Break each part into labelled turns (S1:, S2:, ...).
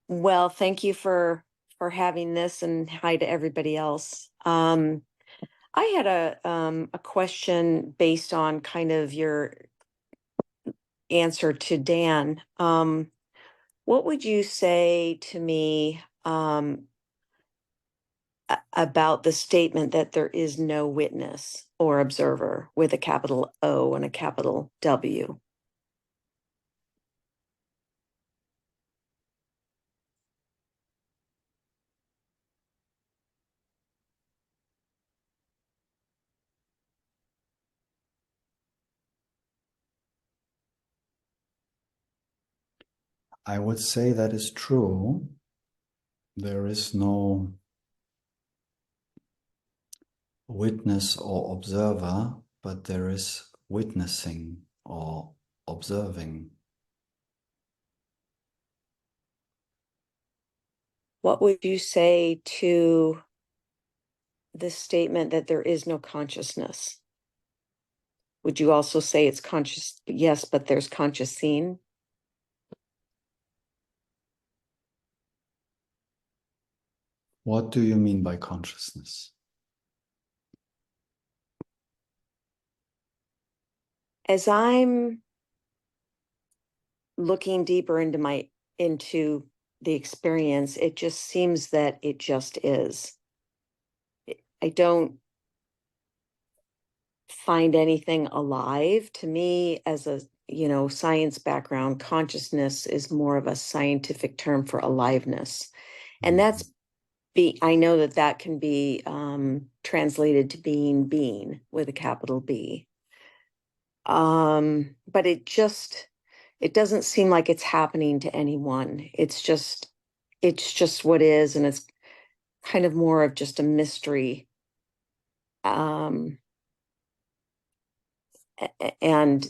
S1: Well, thank you for having this, and hi to everybody else. I had a question based on kind of your answer to Dan. What would you say to me about the statement that there is no witness or observer with a capital O and a capital W?
S2: I would say that is true. There is no witness or observer, but there is witnessing or observing.
S1: What would you say to the statement that there is no consciousness? Would you also say it's conscious? Yes, but there's conscious seeing.
S2: What do you mean by consciousness?
S1: As I'm looking deeper into the experience, it just seems that it just is. I don't find anything alive. To me, as a science background, consciousness is more of a scientific term for aliveness. And that's I know that that can be translated to being with a capital B. But it doesn't seem like it's happening to anyone. It's just what is, and it's kind of more of just a mystery. And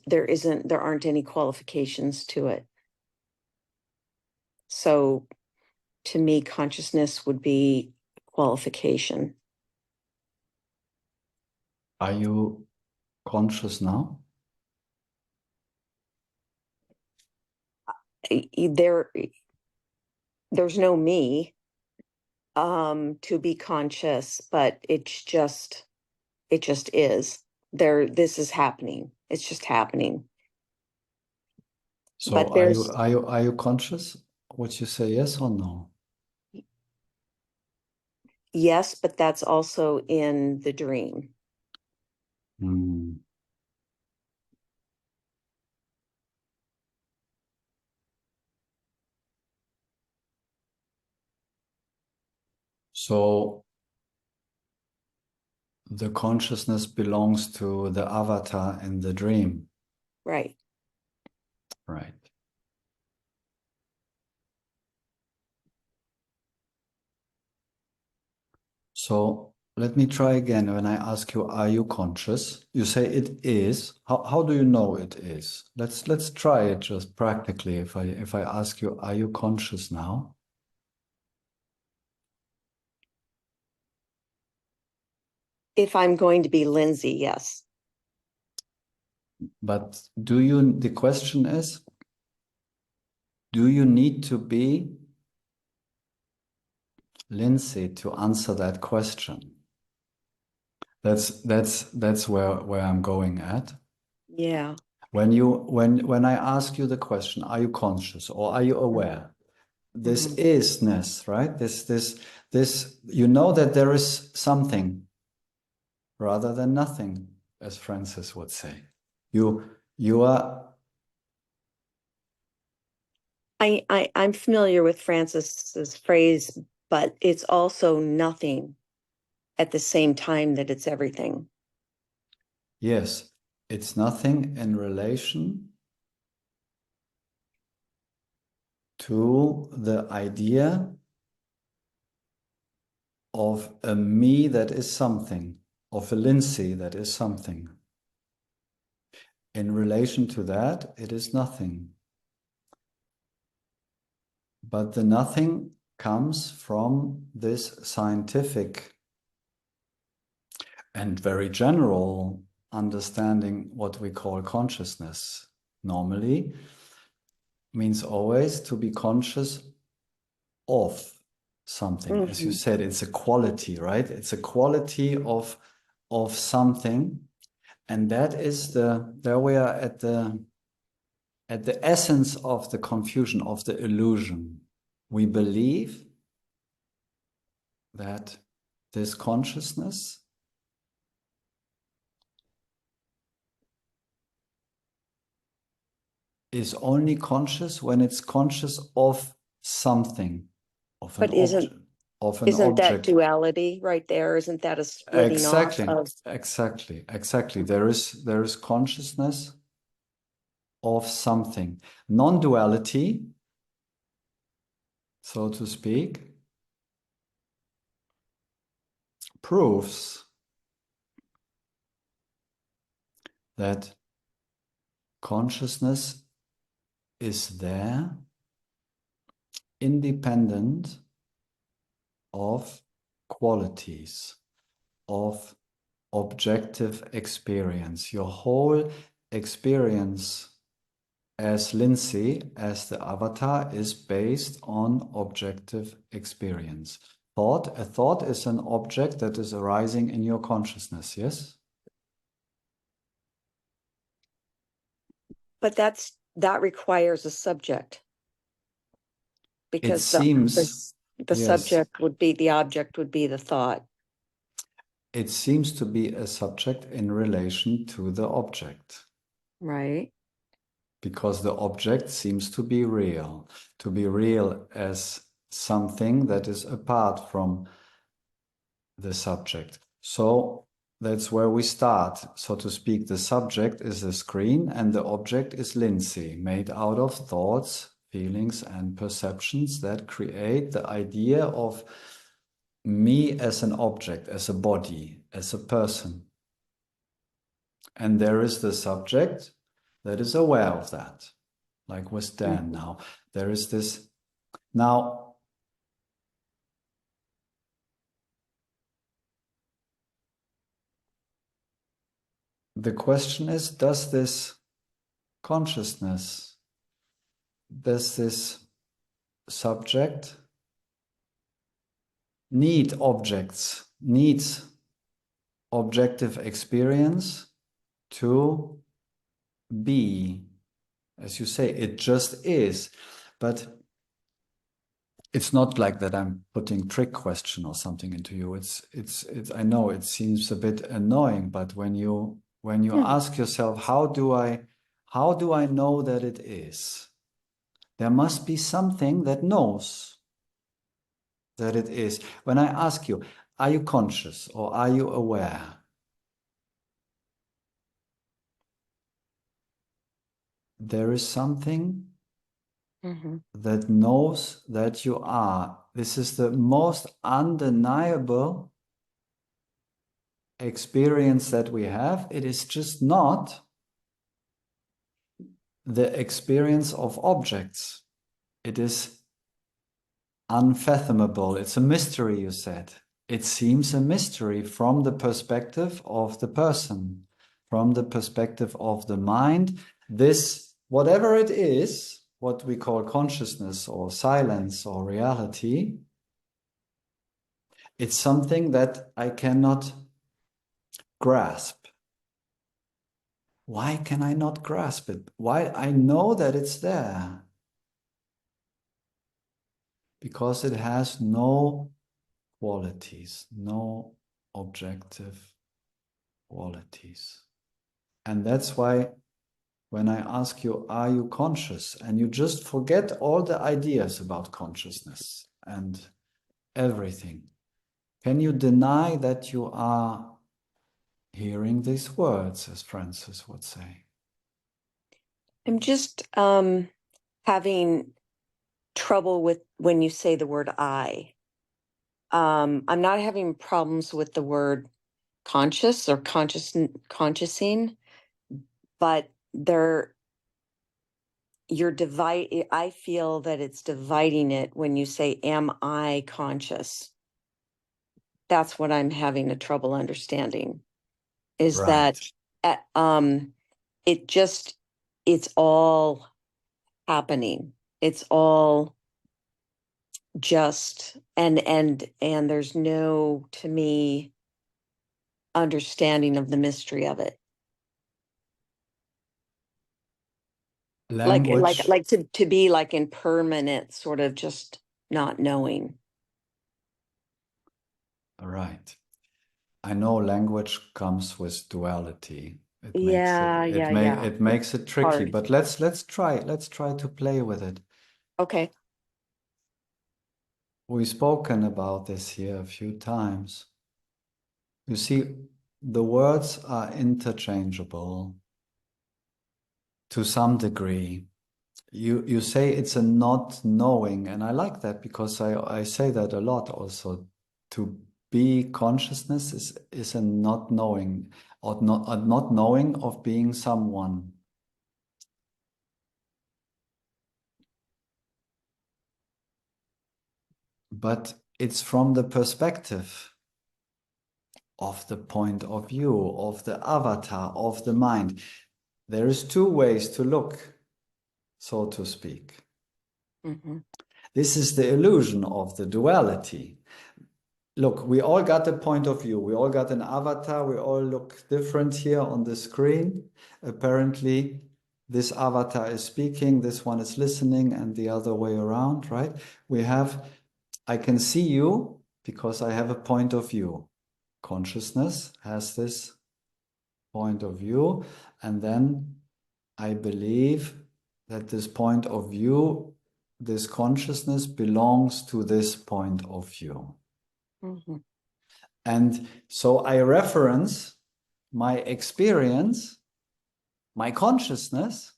S1: there aren't any qualifications to it. So to me, consciousness would be qualification.
S2: Are you conscious now?
S1: There's no me to be conscious, but it just is. This is happening. It's just happening.
S2: So
S1: But there's
S2: are you conscious? Would you say yes or no?
S1: yes, but that's also in the dream.
S2: So the consciousness belongs to the avatar in the dream.
S1: Right.
S2: Right. So let me try again. When I ask you, are you conscious? You say it is. How do you know it is? Let's try it just practically. If I ask you, are you conscious now?
S1: If I'm going to be Lindsay, yes.
S2: But the question is, do you need to be Lindsay to answer that question? That's where I'm going at.
S1: Yeah.
S2: When I ask you the question, are you conscious or are you aware? This isness, right? This you know that there is something rather than nothing, as Francis would say. You are.
S1: I'm familiar with Francis's phrase, but it's also nothing at the same time that it's everything.
S2: Yes, it's nothing in relation to the idea of a me that is something, of a Lindsay that is something. In relation to that, it is nothing. But the nothing comes from this scientific and very general understanding what we call consciousness. Normally means always to be conscious of something. As you said, it's a quality, right? It's a quality of something. And that is there we are at the essence of the confusion, of the illusion. We believe that this consciousness is only conscious when it's conscious of something, of an object.
S1: Isn't that duality right there? Isn't that a splitting off of?
S2: Exactly. There is consciousness of something. Non-duality, so to speak, proves that consciousness is there independent of qualities, of objective experience. Your whole experience as Lindsay, as the avatar, is based on objective experience. A thought is an object that is arising in your consciousness, yes?
S1: But that requires a subject, because the
S2: yes,
S1: subject would be, the object would be the thought.
S2: it seems to be a subject in relation to the object.
S1: Right.
S2: Because the object seems to be real as something that is apart from the subject. So that's where we start, so to speak. The subject is the screen and the object is Lindsay, made out of thoughts, feelings, and perceptions that create the idea of me as an object, as a body, as a person. And there is the subject that is aware of that, like with Dan now. There is this. Now, the question is, does this consciousness, does this subject needs objective experience to be? As you say, it just is. But it's not like that I'm putting trick question or something into you. It's I know it seems a bit annoying, but when you ask yourself, how do I know that it is? There must be something that knows that it is. When I ask you, are you conscious or are you aware? There is something that knows that you are. This is the most undeniable experience that we have. It is just not the experience of objects. It is unfathomable. It's a mystery, you said. It seems a mystery from the perspective of the person, from the perspective of the mind. This, whatever it is, what we call consciousness or silence or reality, it's something that I cannot grasp. Why can I not grasp it? Why? I know that it's there. Because it has no qualities, no objective qualities. And that's why when I ask you, are you conscious? And you just forget all the ideas about consciousness and everything. Can you deny that you are hearing these words, as Francis would say?
S1: I'm just having trouble with when you say the word I. I'm not having problems with the word conscious or consciousing, but I feel that it's dividing it when you say, am I conscious? That's what I'm having a trouble understanding, is that it just, it's all happening. It's all just and there's no, to me, understanding of the mystery of it.
S2: Language,
S1: Like to be like in permanent sort of just not knowing.
S2: right. I know language comes with duality. It makes
S1: Yeah,
S2: it
S1: yeah, yeah.
S2: it makes it tricky,
S1: Hard.
S2: but let's try to play with it.
S1: Okay.
S2: We've spoken about this here a few times. You see, the words are interchangeable to some degree. You say it's a not knowing, and I like that because I say that a lot also. To be consciousness is a not knowing, or not a not knowing of being someone. But it's from the perspective of the point of view, of the avatar, of the mind. There is two ways to look, so to speak.
S1: Mm-hmm.
S2: This is the illusion of the duality. Look, we all got a point of view. We all got an avatar. We all look different here on the screen. Apparently, this avatar is speaking, this one is listening, and the other way around, right? I can see you because I have a point of view. Consciousness has this point of view, and then I believe that this point of view, this consciousness belongs to this point of view.
S1: Mm-hmm.
S2: And so I reference my experience, my consciousness,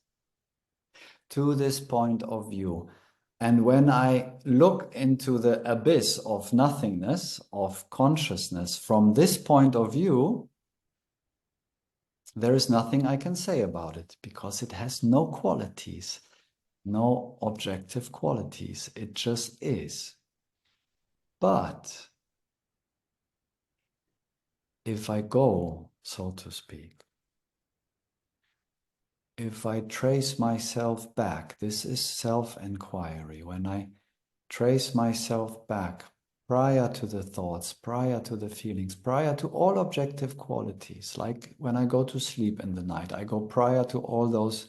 S2: to this point of view. And when I look into the abyss of nothingness, of consciousness, from this point of view, there is nothing I can say about it because it has no qualities, no objective qualities. It just is. But if I go, so to speak, if I trace myself back, this is self-inquiry. When I trace myself back prior to the thoughts, prior to the feelings, prior to all objective qualities, like when I go to sleep in the night, I go prior to all those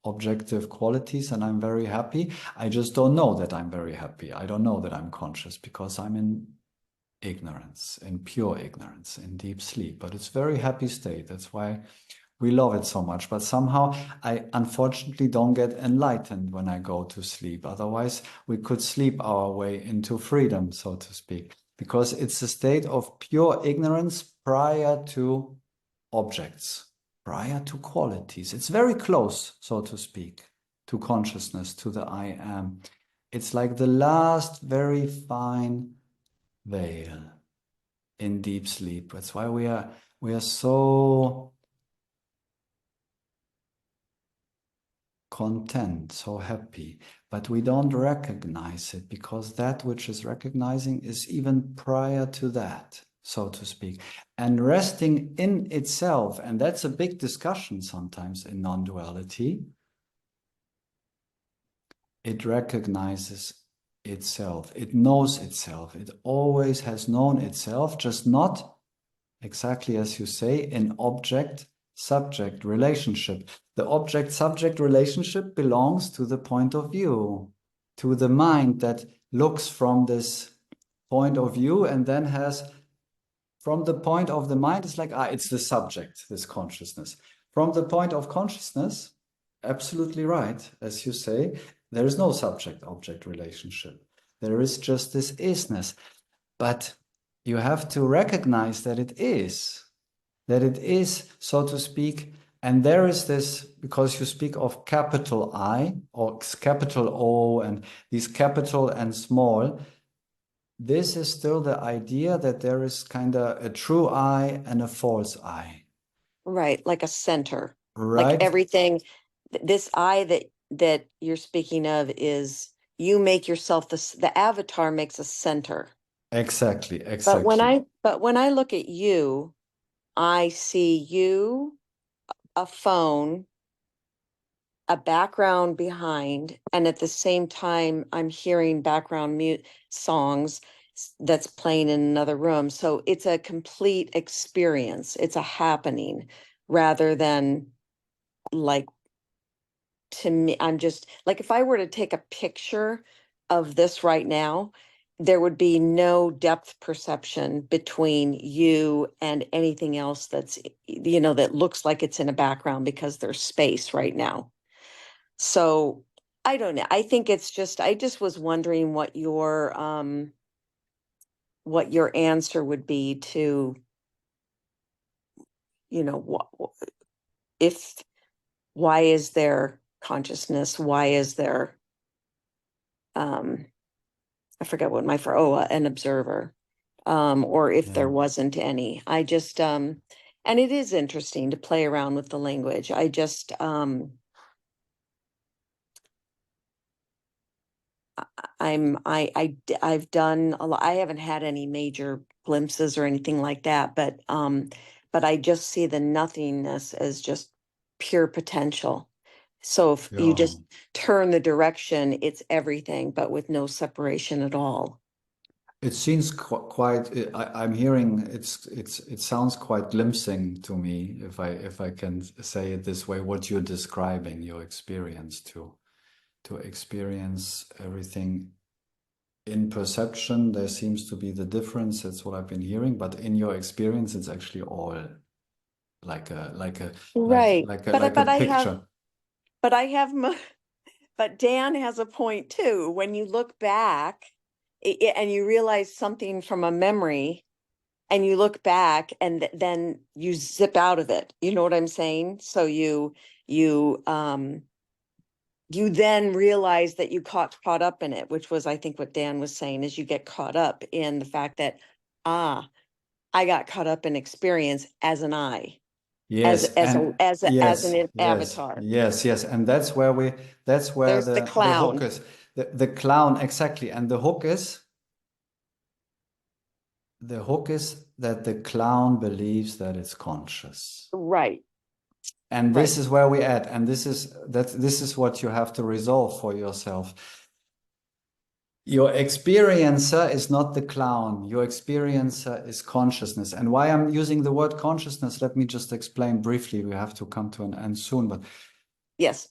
S2: objective qualities and I'm very happy. I just don't know that I'm very happy. I don't know that I'm conscious because I'm in ignorance, in pure ignorance, in deep sleep. But it's a very happy state. That's why we love it so much. But somehow I unfortunately don't get enlightened when I go to sleep. Otherwise, we could sleep our way into freedom, so to speak, because it's a state of pure ignorance prior to objects, prior to qualities. It's very close, so to speak, to consciousness, to the I am. It's like the last very fine veil in deep sleep. That's why we are so content, so happy, but we don't recognize it because that which is recognizing is even prior to that, so to speak, and resting in itself. And that's a big discussion sometimes in non-duality. It recognizes itself, it knows itself, it always has known itself, just not exactly as you say, in object-subject relationship. The object-subject relationship belongs to the point of view, to the mind that looks from this point of view and then has, from the point of the mind, it's like, it's the subject, this consciousness. From the point of consciousness, absolutely right, as you say, there is no subject-object relationship. There is just this isness. But you have to recognize that it is, so to speak. And there is this, because you speak of capital I or capital O and these capital and small, this is still the idea that there is kind of a true I and a false I.
S1: Right, like a center. Like
S2: Right?
S1: everything, this I that you're speaking of is you make yourself the avatar makes a center.
S2: Exactly,
S1: But
S2: exactly.
S1: when I look at you, I see you, a phone, a background behind, and at the same time, I'm hearing background songs that's playing in another room. So it's a complete experience. It's a happening rather than like, to me, I'm just like, if I were to take a picture of this right now, there would be no depth perception between you and anything else that's, that looks like it's in a background because there's space right now. So I don't know. I think it's just, I just was wondering what your answer would be to, what, if, why is there consciousness? Why is there, I forget what an observer, or if there wasn't any. I just, and it is interesting to play around with the language. I just, I've done a lot. I haven't had any major glimpses or anything like that, but I just see the nothingness as just pure potential. So if you just turn the direction, it's everything, but with no separation at all.
S2: It seems quite. I'm hearing it sounds quite glimpsing to me, if I can say it this way. What you're describing, your experience to experience everything in perception. There seems to be the difference. That's what I've been hearing. But in your experience, it's actually all like a
S1: Right.
S2: like a picture.
S1: But I have, but Dan has a point too. When you look back and you realize something from a memory, and you look back and then you zip out of it. You know what I'm saying? So you you then realize that you caught up in it, which was, I think, what Dan was saying, is you get caught up in the fact that, I got caught up in experience as an I,
S2: Yes, and
S1: as
S2: yes,
S1: an
S2: yes,
S1: avatar.
S2: yes, and that's where
S1: There's the
S2: the hook
S1: clown.
S2: is. The clown, exactly. And the hook is that the clown believes that it's conscious.
S1: Right,
S2: And
S1: right.
S2: this is where we add, and this is what you have to resolve for yourself. Your experiencer is not the clown. Your experiencer is consciousness. And why I'm using the word consciousness, let me just explain briefly. We have to come to an end soon, but
S1: Yes.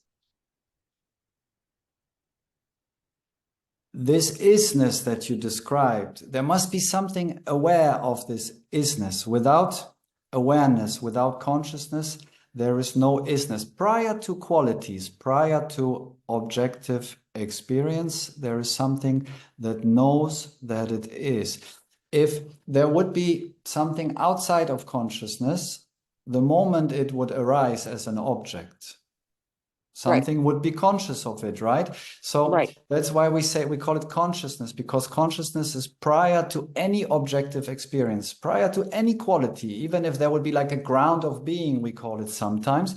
S2: this isness that you described, there must be something aware of this isness. Without awareness, without consciousness, there is no isness. Prior to qualities, prior to objective experience, there is something that knows that it is. If there would be something outside of consciousness, the moment it would arise as an object, something would be conscious of it, right? So that's why we call it consciousness, because consciousness is prior to any objective experience, prior to any quality. Even if there would be like a ground of being, we call it sometimes,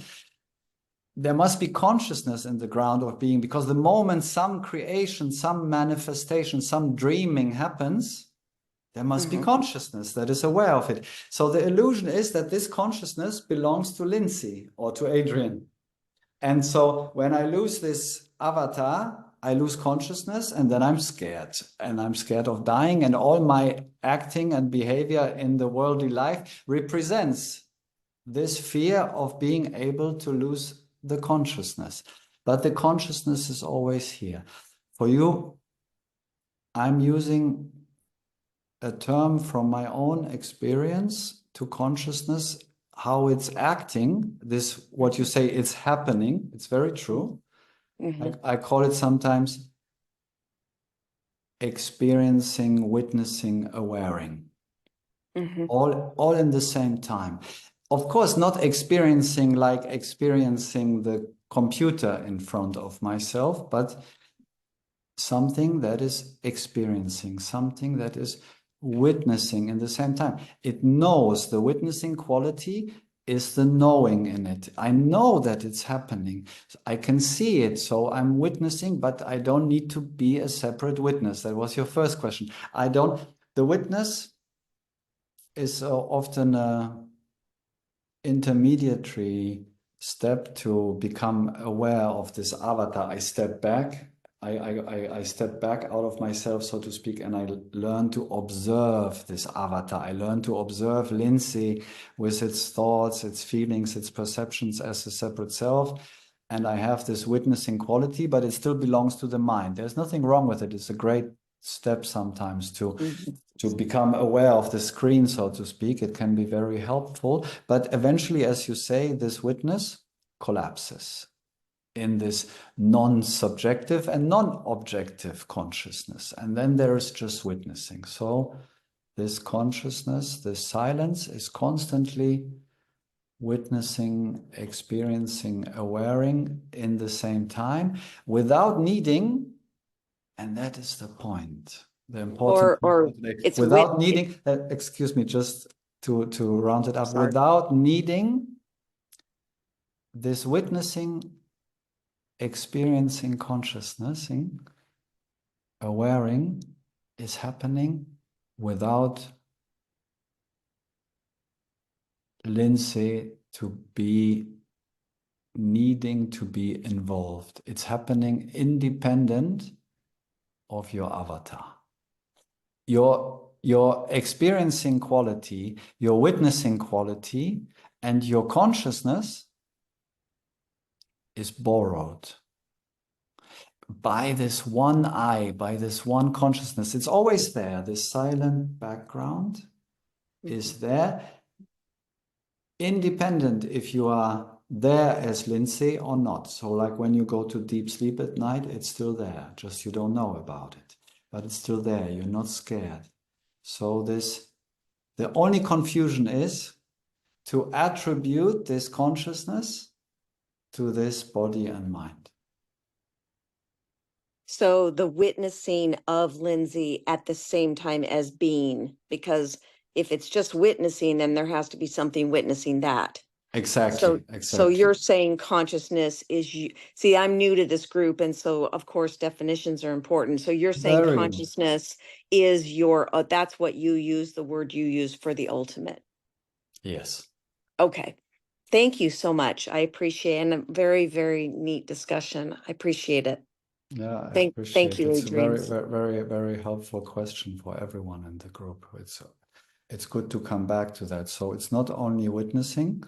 S2: there must be consciousness in the ground of being, because the moment some creation, some manifestation, some dreaming happens, there must be consciousness that is aware of it. So the illusion is that this consciousness belongs to Lindsay or to Adrian. And so when I lose this avatar, I lose consciousness, and then I'm scared. And I'm scared of dying. And all my acting and behavior in the worldly life represents this fear of being able to lose the consciousness. But the consciousness is always here. For you, I'm using a term from my own experience to consciousness, how it's acting. This, what you say, it's happening. It's very true. I call it sometimes experiencing, witnessing, awareing, all in the same time. Of course, not experiencing like experiencing the computer in front of myself, but something that is experiencing, something that is witnessing in the same time. It knows. The witnessing quality is the knowing in it. I know that it's happening. I can see it, so I'm witnessing, but I don't need to be a separate witness. That was your first question. The witness is often a intermediary step to become aware of this avatar, I step back. I step back out of myself, so to speak, and I learn to observe this avatar. I learn to observe Lindsay with its thoughts, its feelings, its perceptions as a separate self. And I have this witnessing quality, but it still belongs to the mind. There's nothing wrong with it. It's a great step sometimes to become aware of the screen, so to speak. It can be very helpful. But eventually, as you say, this witness collapses in this non-subjective and non-objective consciousness. And then there is just witnessing. So this consciousness, this silence is constantly witnessing, experiencing, awareing in the same time without needing, and that is the point. The important
S1: or
S2: today,
S1: it's
S2: without needing, excuse me, just to round it up, without needing this witnessing, experiencing consciousness, awareing is happening without Lindsay to be needing to be involved. It's happening independent of your avatar. Your experiencing quality, your witnessing quality, and your consciousness is borrowed by this one I, by this one consciousness. It's always there. This silent background is there, independent if you are there as Lindsay or not. So like when you go to deep sleep at night, it's still there, just you don't know about it, but it's still there. You're not scared. So the only confusion is to attribute this consciousness to this body and mind.
S1: So the witnessing of Lindsay at the same time as being, because if it's just witnessing, then there has to be something witnessing that.
S2: Exactly.
S1: So you're saying consciousness is you. See, I'm new to this group, and so of course definitions are important. So you're saying consciousness is your. That's what you use. The word you use for the ultimate.
S2: Yes.
S1: Okay. Thank you so much. I appreciate it. And a very, very neat discussion. I appreciate it.
S2: Yeah, I
S1: Thank
S2: appreciate
S1: you,
S2: it. It's a
S1: Adrian.
S2: very helpful question for everyone in the group. It's good to come back to that. So it's not only witnessing.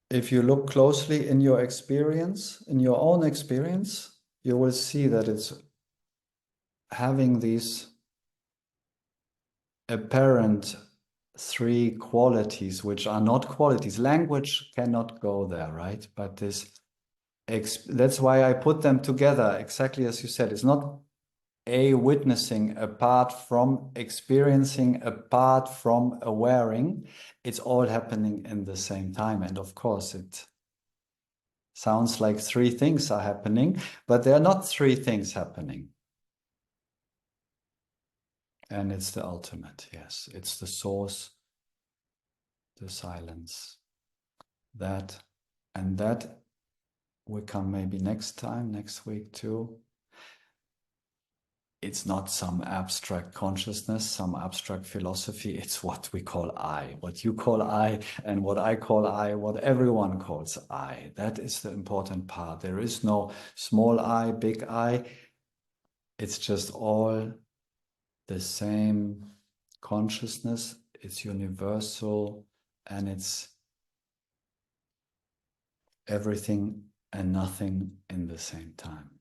S2: If you look closely in your experience, in your own experience, you will see that it's having these apparent three qualities, which are not qualities. Language cannot go there, right? But that's why I put them together, exactly as you said. It's not a witnessing apart from experiencing, apart from awareing. It's all happening in the same time. And of course, it sounds like three things are happening, but there are not three things happening. And it's the ultimate, yes. It's the source, the silence. That, and that will come maybe next time, next week too. It's not some abstract consciousness, some abstract philosophy. It's what we call I, what you call I, and what I call I, what everyone calls I. That is the important part. There is no small I, big I. It's just all the same consciousness. It's universal, and it's everything and nothing in the same time.